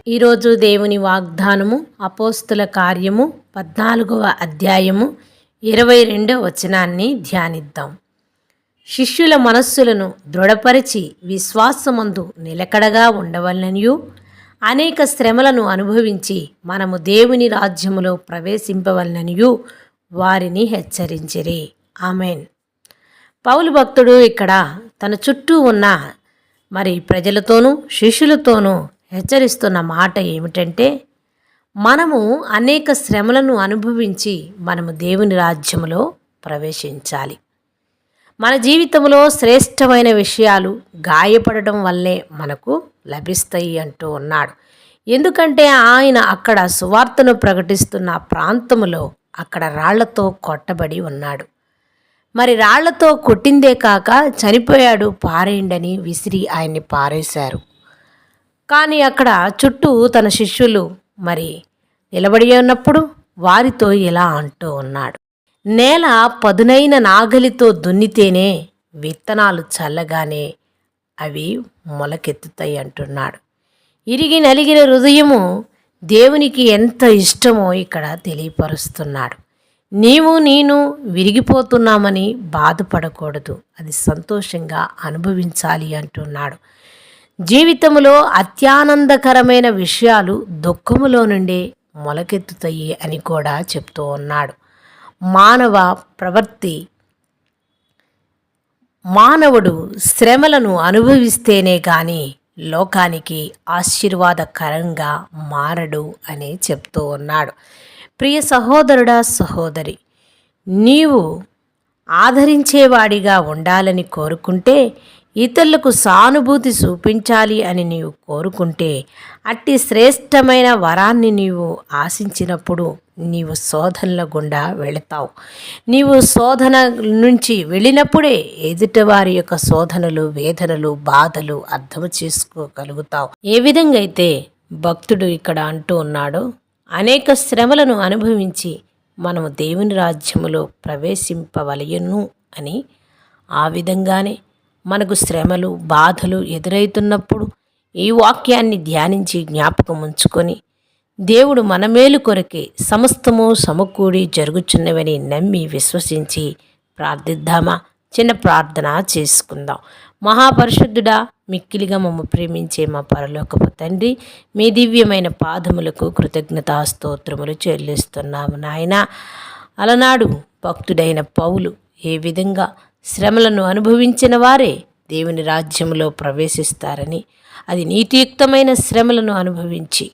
ఈరోజు దేవుని వాగ్దానము అపోస్తుల కార్యము 14వ అధ్యాయము 22వ వచనాన్ని ధ్యానిద్దాం. శిష్యుల మనస్సులను దృఢపరిచి విశ్వాసమందు నిలకడగా ఉండవలననియు అనేక శ్రమలను అనుభవించి మనము దేవుని రాజ్యములో ప్రవేశింపవలననియు వారిని హెచ్చరించిరి. ఆమెన్. పౌలు భక్తుడు ఇక్కడ తన చుట్టూ ఉన్న ప్రజలతోనూ శిష్యులతోనూ హెచ్చరిస్తున్న మాట ఏమిటంటే, మనము అనేక శ్రమలను అనుభవించి మనము దేవుని రాజ్యములో ప్రవేశించాలి. మన జీవితంలో శ్రేష్టమైన విషయాలు గాయపడడం వల్లే మనకు లభిస్తాయి అంటూ ఉన్నాడు. ఎందుకంటే ఆయన అక్కడ సువార్తను ప్రకటిస్తున్న ప్రాంతములో అక్కడ రాళ్లతో కొట్టబడి ఉన్నాడు. రాళ్లతో కొట్టిందే కాక చనిపోయాడు, పారేయండని విసిరి ఆయన్ని పారేశారు. కానీ అక్కడ చుట్టూ తన శిష్యులు నిలబడి ఉన్నప్పుడు వారితో ఇలా అంటూ ఉన్నాడు, నేల పదునైన నాగలితో దున్నితేనే విత్తనాలు చల్లగానే అవి మొలకెత్తుతాయి అంటున్నాడు. ఇరిగి నలిగిన హృదయము దేవునికి ఎంత ఇష్టమో ఇక్కడ తెలియపరుస్తున్నాడు. నీవు నేను విరిగిపోతున్నామని బాధపడకూడదు, అది సంతోషంగా అనుభవించాలి అంటున్నాడు. జీవితంలో అత్యానందకరమైన విషయాలు దుఃఖములో నుండే మొలకెత్తుతాయి అని కూడా చెప్తూ ఉన్నాడు. మానవుడు శ్రమలను అనుభవిస్తేనే కానీ లోకానికి ఆశీర్వాదకరంగా మారడు అని చెప్తూ ఉన్నాడు. ప్రియ సహోదరుడా, సహోదరి, నీవు ఆదరించేవాడిగా ఉండాలని కోరుకుంటే, ఇతరులకు సానుభూతి చూపించాలి అని నీవు కోరుకుంటే, అట్టి శ్రేష్టమైన వరాన్ని నీవు ఆశించినప్పుడు నీవు శోధనల గుండా వెళతావు. నీవు శోధన నుంచి వెళ్ళినప్పుడే ఎదుటివారి యొక్క శోధనలు, వేదనలు, బాధలు అర్థం చేసుకోగలుగుతావు. ఏ విధంగా అయితే భక్తుడు ఇక్కడ అంటూ ఉన్నాడో, అనేక శ్రమలను అనుభవించి మనము దేవుని రాజ్యములో ప్రవేశింపవలయను అని, ఆ విధంగానే మనకు శ్రమలు, బాధలు ఎదురవుతున్నప్పుడు ఈ వాక్యాన్ని ధ్యానించి జ్ఞాపకం ఉంచుకొని, దేవుడు మన మేలు కొరకే సమస్తము సమకూడి జరుగుచున్నవని నమ్మి విశ్వసించి ప్రార్థిద్దామా? చిన్న ప్రార్థన చేసుకుందాం. మహాపరిశుద్ధుడా, మిక్కిలిగా మమ్మ ప్రేమించే మా పరలోకపు తండ్రి, మీ దివ్యమైన పాదములకు కృతజ్ఞతా స్తోత్రములు చెల్లిస్తున్నాము నాయన. అలనాడు భక్తుడైన పౌలు ఏ విధంగా శ్రమలను అనుభవించిన వారే దేవుని రాజ్యంలో ప్రవేశిస్తారని, అది నీతియుక్తమైన శ్రమలను అనుభవించి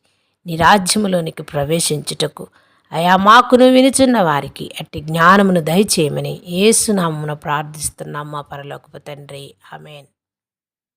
నీ రాజ్యములోనికి ప్రవేశించుటకు అయా మాకును వినుచున్న వారికి అట్టి జ్ఞానమును దయచేయమని యేసు నామమున ప్రార్థిస్తున్నాం మా పరలోకపు తండ్రి. ఆమేన్.